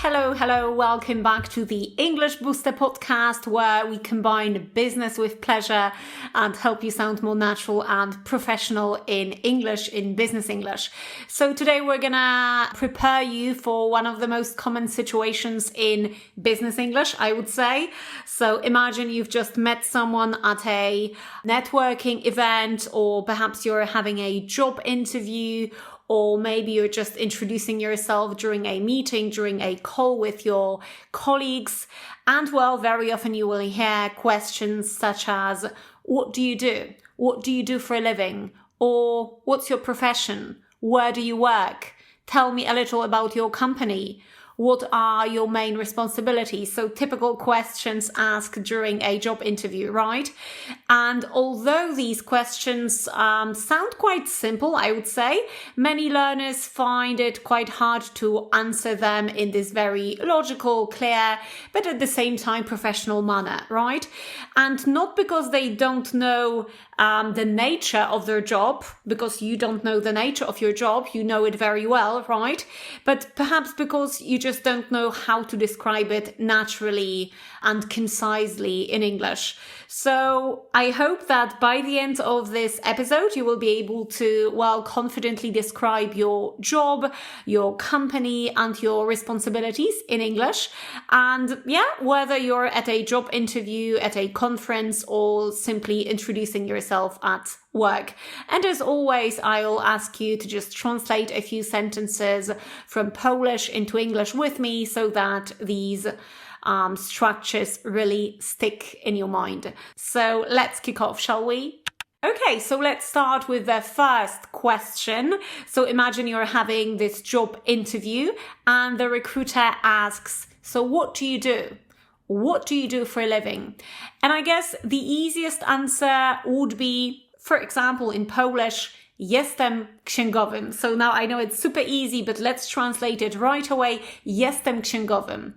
Hello, welcome back to the English Booster podcast where we combine business with pleasure and help you sound more natural and professional in English, in business English. So today we're gonna prepare you for one of the most common situations in business English, I would say. So imagine you've just met someone at a networking event, or perhaps you're having a job interview, or maybe you're just introducing yourself during a meeting, during a call with your colleagues. And well, very often you will hear questions such as, what do you do? What do you do for a living? Or what's your profession? Where do you work? Tell me a little about your company. What are your main responsibilities? So typical questions asked during a job interview, right? And although these questions sound quite simple, I would say, many learners find it quite hard to answer them in this very logical, clear, but at the same time professional manner, right? And not because they don't know the nature of their job, because you don't know the nature of your job, you know it very well, right? But perhaps because you just don't know how to describe it naturally and concisely in English. So I hope that by the end of this episode, you will be able to, well, confidently describe your job, your company, and your responsibilities in English. And yeah, whether you're at a job interview, at a conference, or simply introducing yourself at work. And as always, I'll ask you to just translate a few sentences from Polish into English with me so that these structures really stick in your mind. So let's kick off, shall we? Okay, so let's start with the first question. So imagine you're having this job interview and the recruiter asks, so what do you do? What do you do for a living? And I guess the easiest answer would be, for example, in Polish, jestem księgowym. So now I know it's super easy, but let's translate it right away. Jestem księgowym.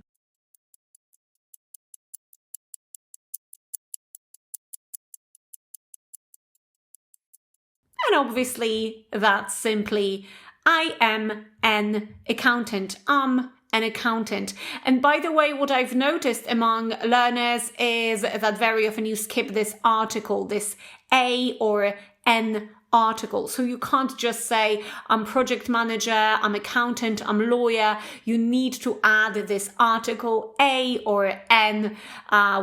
And obviously, that's simply, I am an accountant. I'm an accountant. And by the way, what I've noticed among learners is that very often you skip this article, this a or an article. So you can't just say, I'm project manager, I'm accountant, I'm lawyer. You need to add this article a or an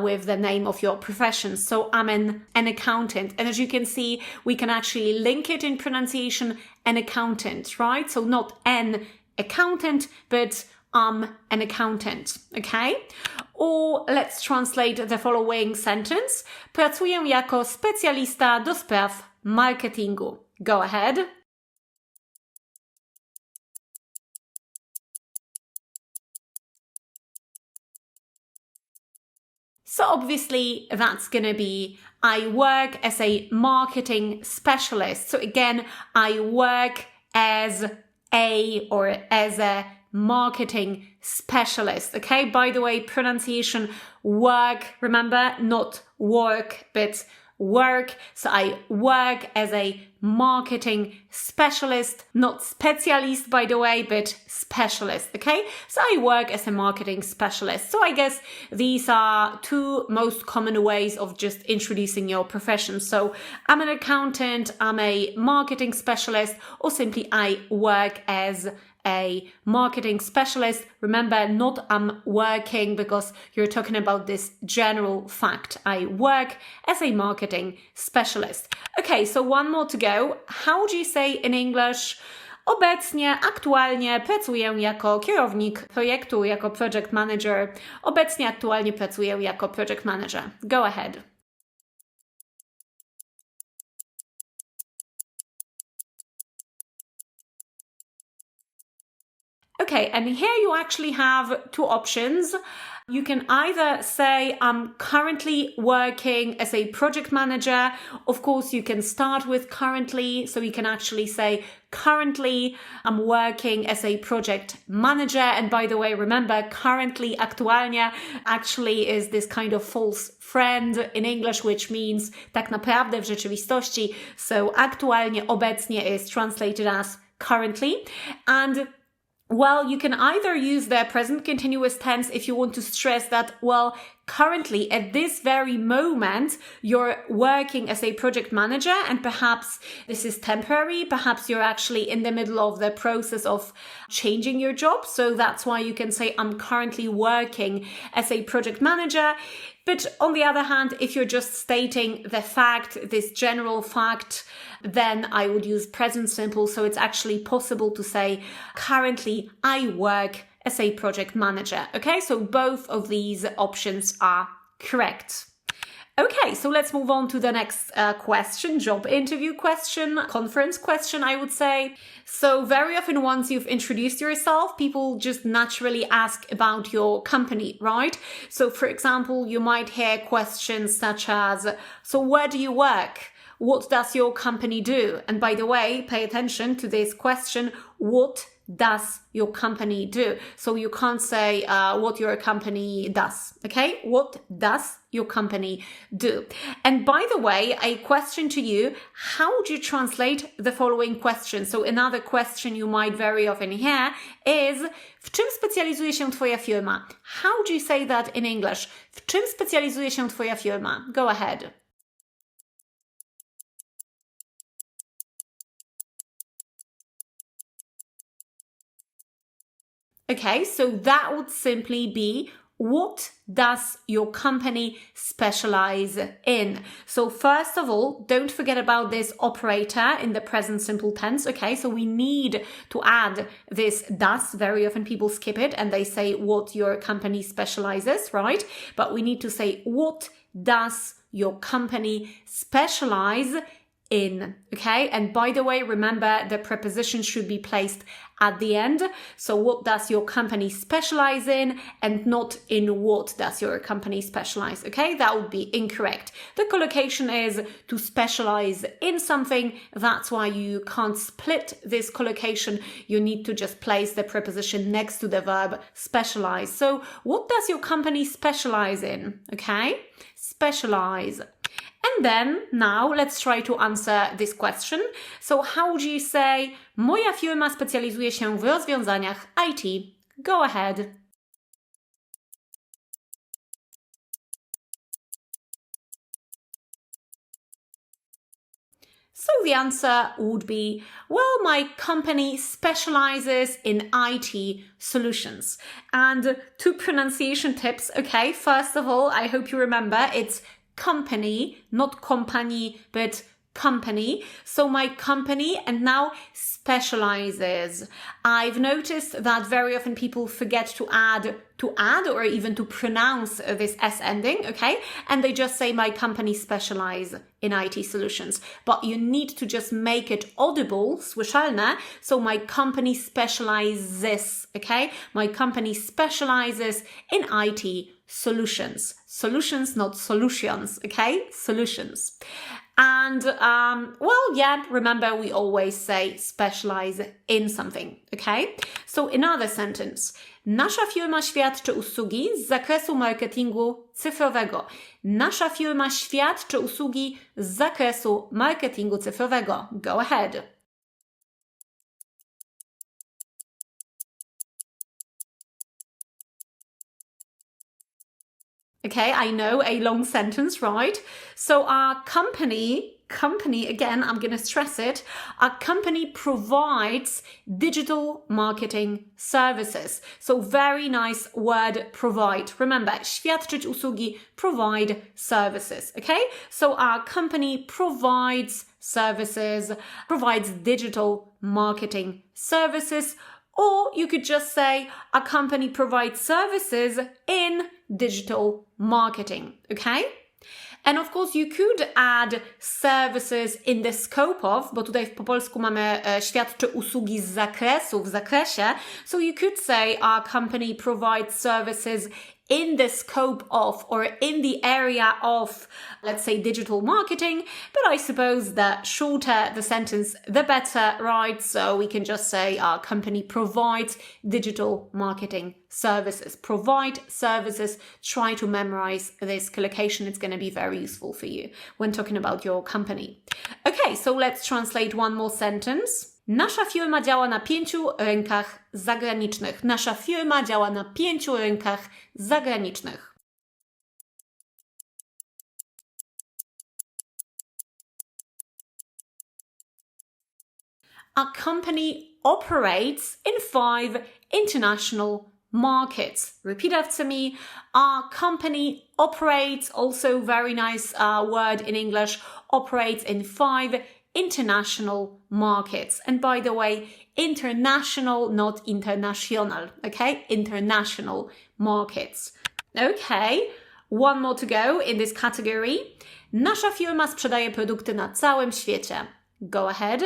with the name of your profession. So I'm an accountant. And as you can see, we can actually link it in pronunciation, an accountant, right? So not an accountant, but I'm an accountant, okay? Or let's translate the following sentence. Pracuję jako specjalista do spraw marketingu. Go ahead. So obviously that's going to be, I work as a marketing specialist. So again, I work as a or as a marketing specialist. Okay, by the way, pronunciation work, remember, not work, but work. So I work as a marketing specialist, not specialist, by the way, but specialist. Okay, so I work as a marketing specialist. So I guess these are two most common ways of just introducing your profession. So I'm an accountant, I'm a marketing specialist, or simply I work as a marketing specialist. Remember, not I'm working, because you're talking about this general fact. I work as a marketing specialist. Okay, so one more to go. How do you say in English? Obecnie, aktualnie pracuję jako kierownik projektu, jako project manager. Obecnie, aktualnie pracuję jako project manager. Go ahead. Okay, and here you actually have two options. You can either say, I'm currently working as a project manager. Of course, you can start with currently, so you can actually say, currently, I'm working as a project manager. And by the way, remember, currently, aktualnie, actually is this kind of false friend in English, which means tak naprawdę, w rzeczywistości. So aktualnie, obecnie is translated as currently. And Well, you can either use the present continuous tense if you want to stress that, well, currently at this very moment, you're working as a project manager and perhaps this is temporary. Perhaps you're actually in the middle of the process of changing your job. So that's why you can say, I'm currently working as a project manager. But on the other hand, if you're just stating the fact, this general fact, then I would use present simple. So it's actually possible to say, currently I work as a project manager. Okay, so both of these options are correct. Okay, so let's move on to the next question, job interview question, conference question, I would say. So very often once you've introduced yourself, people just naturally ask about your company, right? So for example, you might hear questions such as, so where do you work? What does your company do? And by the way, pay attention to this question, what does your company do? So you can't say what your company does, okay? What does your company do? And by the way, a question to you, how would you translate the following question? So another question you might very often hear is, w czym specjalizuje się twoja firma? How would you say that in English? W czym specjalizuje się twoja firma? Go ahead. Okay, so that would simply be, what does your company specialize in? So first of all, don't forget about this operator in the present simple tense. Okay, so we need to add this does. Very often people skip it and they say what your company specializes, right? But we need to say, what does your company specialize in? Okay, and by the way, remember the preposition should be placed at the end. So what does your company specialize in, and not in what does your company specialize? Okay, that would be incorrect. The collocation is to specialize in something. That's why you can't split this collocation. You need to just place the preposition next to the verb specialize. So what does your company specialize in? Okay, specialize. And then now let's try to answer this question. So how would you say, moja firma specjalizuje się w rozwiązaniach IT? Go ahead. So the answer would be, well, my company specializes in IT solutions. And two pronunciation tips, okay? First of all, I hope you remember it's company, not company, but company. So my company, and now specializes. I've noticed that very often people forget to add or even to pronounce this S ending, okay? And they just say my company specialize in IT solutions. But you need to just make it audible, słyszalne. So my company specializes, okay? My company specializes in IT solutions. Solutions, not solutions, okay? Solutions. And, well, yeah, remember we always say specialize in something, okay? So another sentence. Nasza firma świadczy usługi z zakresu marketingu cyfrowego. Nasza firma świadczy usługi z zakresu marketingu cyfrowego. Go ahead. Okay, I know, a long sentence, right? So our company, again, I'm going to stress it, our company provides digital marketing services. So very nice word, provide. Remember, świadczyć usługi, provide services, okay? So our company provides services, provides digital marketing services, or you could just say our company provides services in digital marketing, okay? And of course you could add services in the scope of, bo tutaj po polsku mamy świadczy usługi z zakresu, w zakresie. So you could say our company provides services in the scope of, or in the area of, let's say, digital marketing. But I suppose the shorter the sentence, the better, right? So we can just say our company provides digital marketing services. Provide services. Try to memorize this collocation. It's going to be very useful for you when talking about your company. Okay, so let's translate one more sentence. Nasza firma działa na 5 rynkach zagranicznych. Nasza firma działa na 5 rynkach zagranicznych. Our company operates in 5 international markets. Repeat after me. Our company operates, also very nice word in English, operates in 5 international markets. And by the way, international, not international, okay? International markets. Okay, one more to go in this category. Nasza firma sprzedaje produkty na całym świecie. Go ahead.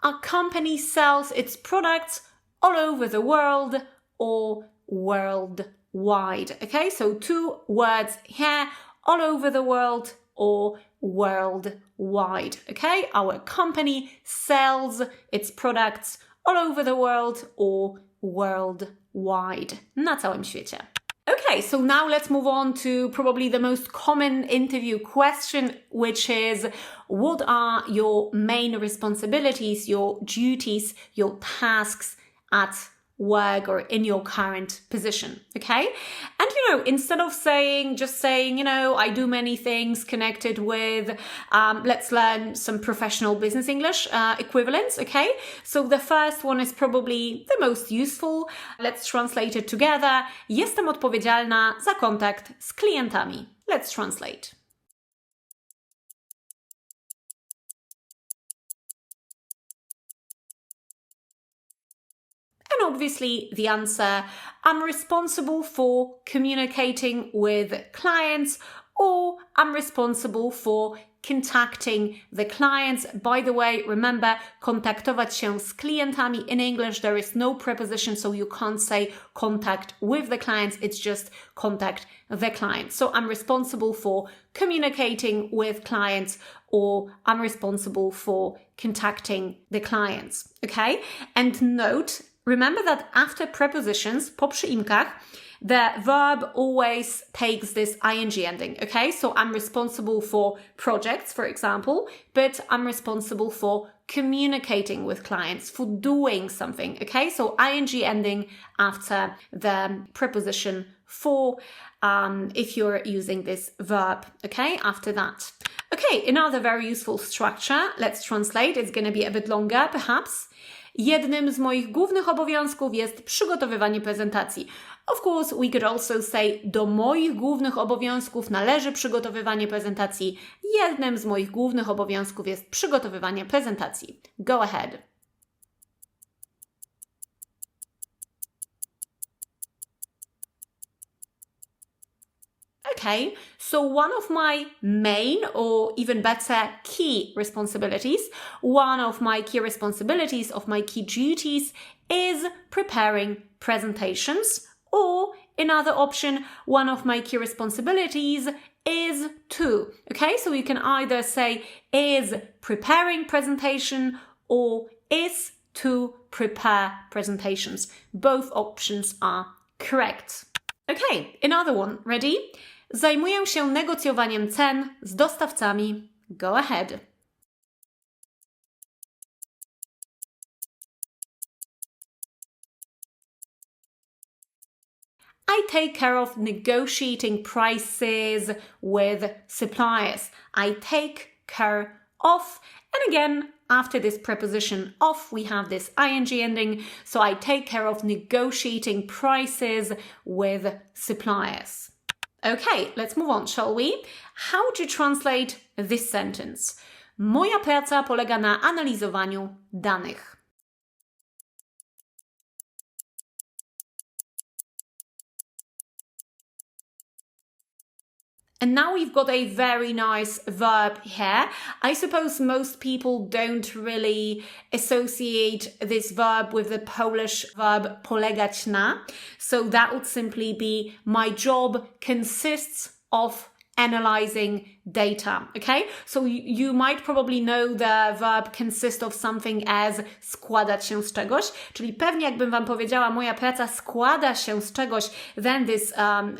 Our company sells its products all over the world or worldwide. Okay, so 2 words here, all over the world or worldwide. Okay, our company sells its products all over the world or worldwide. Na całym świecie. Okay, so now let's move on to probably the most common interview question, which is, what are your main responsibilities, your duties, your tasks at work or in your current position, okay? And, instead of just saying, I do many things connected with, let's learn some professional business English equivalents, okay? So the first one is probably the most useful. Let's translate it together. Jestem odpowiedzialna za kontakt z klientami. Let's translate. And obviously the answer, I'm responsible for communicating with clients, or I'm responsible for contacting the clients. By the way, remember, kontaktować się z klientami. In English, there is no preposition, so you can't say contact with the clients. It's just contact the clients. So I'm responsible for communicating with clients, or I'm responsible for contacting the clients. Okay? And note, remember that after prepositions, po przyimkach, the verb always takes this ing ending, okay? So I'm responsible for projects, for example, but I'm responsible for communicating with clients, for doing something, okay? So ing ending after the preposition for, if you're using this verb, okay? After that. Okay, another very useful structure. Let's translate. It's going to be a bit longer, perhaps. Jednym z moich głównych obowiązków jest przygotowywanie prezentacji. Of course, we could also say, do moich głównych obowiązków należy przygotowywanie prezentacji. Jednym z moich głównych obowiązków jest przygotowywanie prezentacji. Go ahead. Okay, so one of my main, or even better, key responsibilities, of my key duties is preparing presentations, or another option, one of my key responsibilities is to. Okay, so you can either say is preparing presentation or is to prepare presentations. Both options are correct. Okay, another one. Ready? Zajmuję się negocjowaniem cen z dostawcami. Go ahead. I take care of negotiating prices with suppliers. I take care of, and again, after this preposition of, we have this ing ending. So I take care of negotiating prices with suppliers. Okay, let's move on, shall we? How would you translate this sentence? Moja praca polega na analizowaniu danych. And now we've got a very nice verb here. I suppose most people don't really associate this verb with the Polish verb polegać na. So that would simply be, my job consists of analyzing data, okay? So you might probably know the verb consist of something as składać się z czegoś, czyli pewnie jakbym wam powiedziała, moja praca składa się z czegoś, then this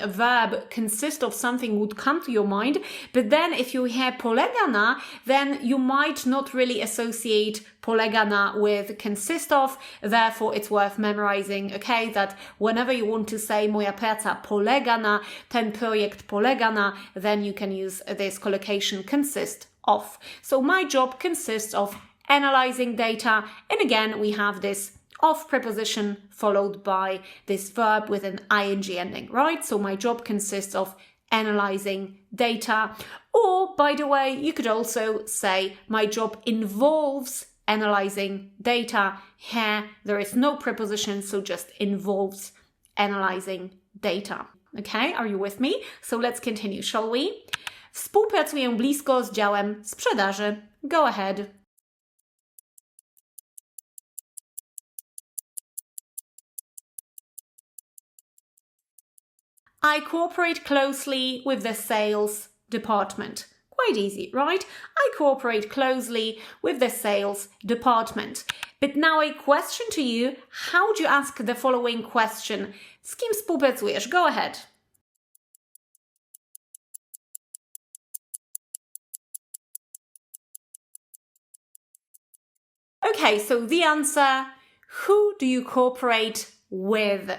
verb consist of something would come to your mind, but then if you hear polega na, then you might not really associate polega na with consist of, therefore it's worth memorizing, okay, that whenever you want to say moja praca polega na, ten projekt polega na, then you can use this collocation consist of. So my job consists of analyzing data, and again we have this of preposition followed by this verb with an ing ending, right? So my job consists of analyzing data. Or, by the way, you could also say my job involves analyzing data. Here there is no preposition, so just involves analyzing data. Okay, are you with me? So let's continue, shall we? Współpracuję blisko z działem sprzedaży. Go ahead. I cooperate closely with the sales department. Quite easy, right? I cooperate closely with the sales department. But now a question to you. How would you ask the following question? Z kim współpracujesz? Go ahead. Okay, so the answer, who do you cooperate with?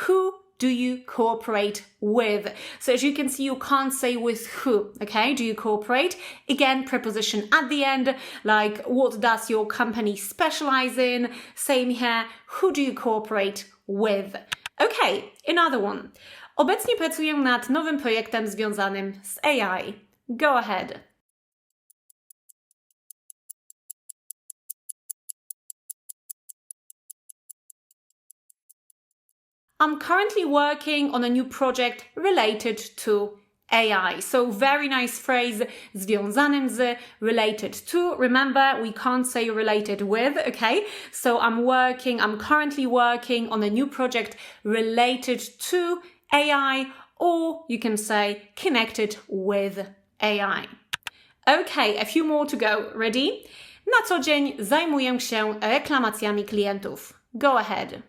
Who do you cooperate with? So as you can see, you can't say with who, okay? Do you cooperate? Again, preposition at the end, like what does your company specialize in? Same here, who do you cooperate with? Okay, another one. Obecnie pracuję nad nowym projektem związanym z AI. Go ahead. I'm currently working on a new project related to AI. So very nice phrase, związanym z, related to. Remember, we can't say related with, okay? So I'm currently working on a new project related to AI, or you can say connected with AI. Okay, a few more to go. Ready? Na co dzień zajmuję się reklamacjami klientów. Go ahead.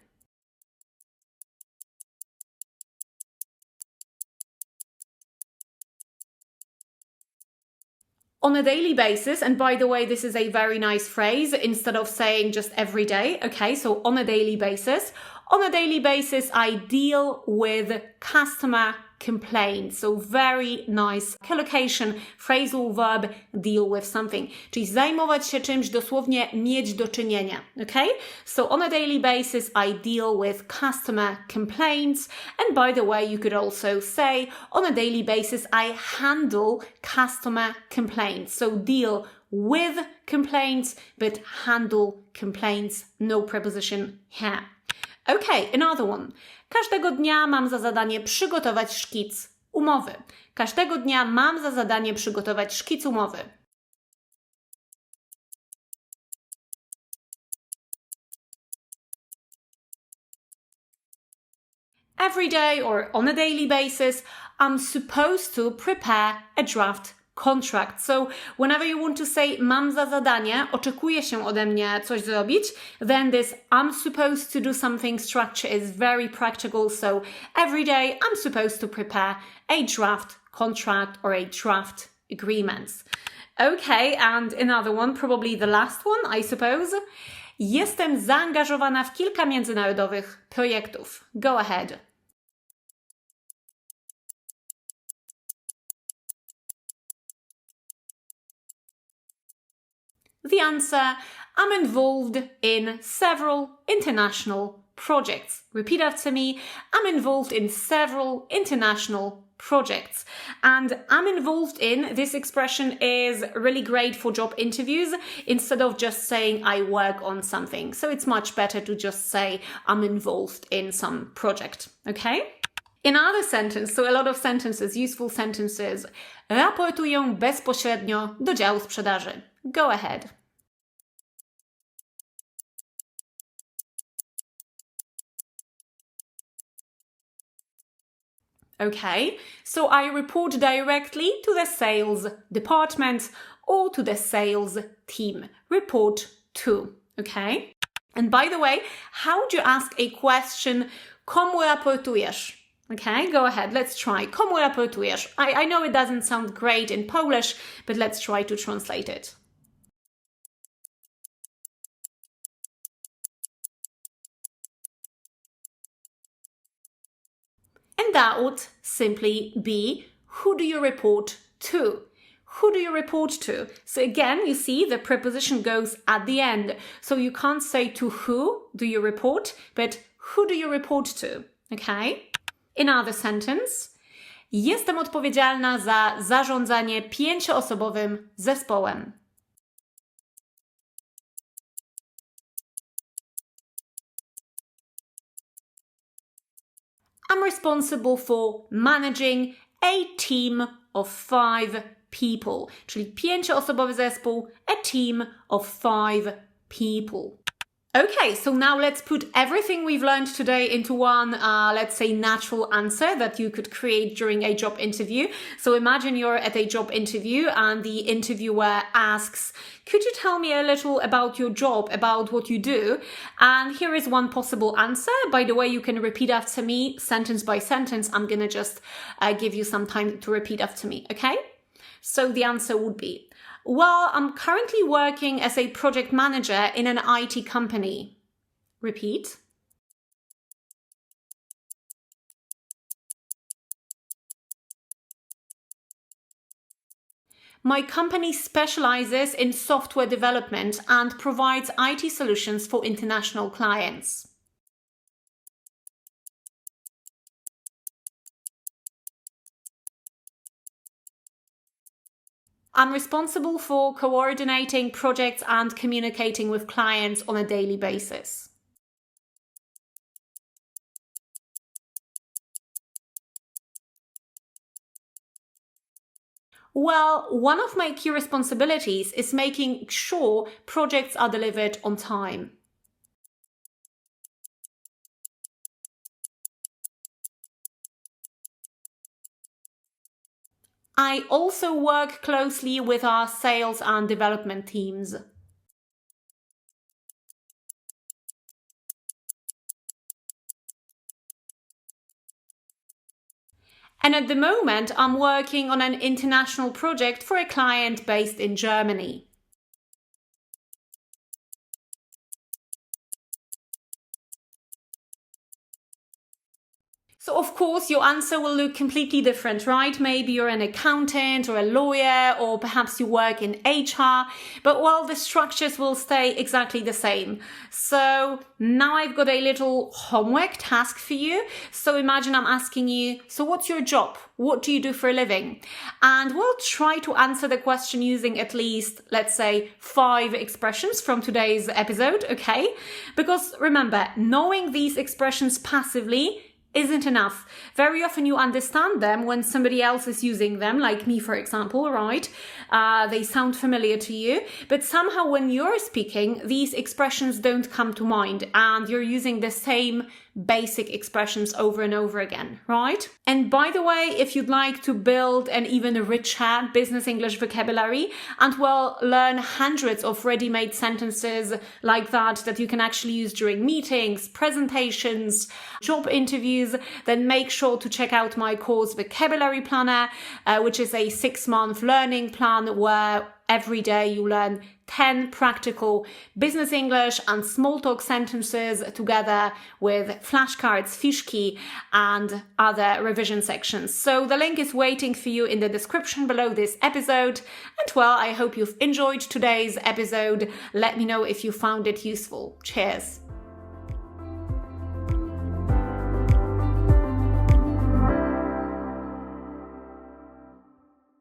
On a daily basis, and by the way, this is a very nice phrase instead of saying just every day, okay? So on a daily basis. On a daily basis, I deal with customer complaints. So very nice collocation, phrasal verb, deal with something. Czyli zajmować się czymś, dosłownie mieć do czynienia, okay? So on a daily basis, I deal with customer complaints. And by the way, you could also say, on a daily basis, I handle customer complaints. So deal with complaints, but handle complaints, no preposition here. Okay, another one. Każdego dnia mam za zadanie przygotować szkic umowy. Każdego dnia mam za zadanie przygotować szkic umowy. Every day or on a daily basis, I'm supposed to prepare a draft contract. So whenever you want to say mam za zadanie, oczekuje się ode mnie coś zrobić, then this I'm supposed to do something structure is very practical. So every day I'm supposed to prepare a draft contract or a draft agreement. Okay, and another one, probably the last one, I suppose. Jestem zaangażowana w kilka międzynarodowych projektów. Go ahead. The answer, I'm involved in several international projects. Repeat after me. I'm involved in several international projects. And I'm involved in, this expression is really great for job interviews instead of just saying I work on something. So it's much better to just say I'm involved in some project. Okay? Another sentence, so a lot of sentences, useful sentences. Raportuję bezpośrednio do działu sprzedaży. Go ahead. Okay, so I report directly to the sales department or to the sales team. Report to, okay? And by the way, how would you ask a question, komu raportujesz? Okay, go ahead, let's try. Komu raportujesz? I know it doesn't sound great in Polish, but let's try to translate it. And that would simply be, who do you report to? Who do you report to? So again, you see the preposition goes at the end. So you can't say to who do you report, but who do you report to? Okay? Another sentence. Jestem odpowiedzialna za zarządzanie 5-osobowym zespołem. I'm responsible for managing a team of 5 people, czyli 5-osobowy zespół, a team of 5 people. Okay, so now let's put everything we've learned today into one, let's say, natural answer that you could create during a job interview. So imagine you're at a job interview and the interviewer asks, could you tell me a little about your job, about what you do? And here is one possible answer. By the way, you can repeat after me, sentence by sentence. I'm gonna just give you some time to repeat after me, okay? So the answer would be, well, I'm currently working as a project manager in an IT company. Repeat. My company specializes in software development and provides IT solutions for international clients. I'm responsible for coordinating projects and communicating with clients on a daily basis. Well, one of my key responsibilities is making sure projects are delivered on time. I also work closely with our sales and development teams. And at the moment, I'm working on an international project for a client based in Germany. So of course, your answer will look completely different, right? Maybe you're an accountant or a lawyer, or perhaps you work in HR, but well, the structures will stay exactly the same. So now I've got a little homework task for you. So imagine I'm asking you, so what's your job? What do you do for a living? And we'll try to answer the question using at least, let's say, 5 expressions from today's episode, okay? Because remember, knowing these expressions passively isn't enough. Very often you understand them when somebody else is using them, like me, for example, right? They sound familiar to you, but somehow when you're speaking, these expressions don't come to mind and you're using the same basic expressions over and over again, right? And by the way, if you'd like to build an even richer business English vocabulary and well, learn hundreds of ready-made sentences like that you can actually use during meetings, presentations, job interviews, then make sure to check out my course Vocabulary Planner, which is a 6-month learning plan where every day you learn 10 practical business English and small talk sentences together with flashcards, fiszki, and other revision sections. So the link is waiting for you in the description below this episode. And well, I hope you've enjoyed today's episode. Let me know if you found it useful. Cheers.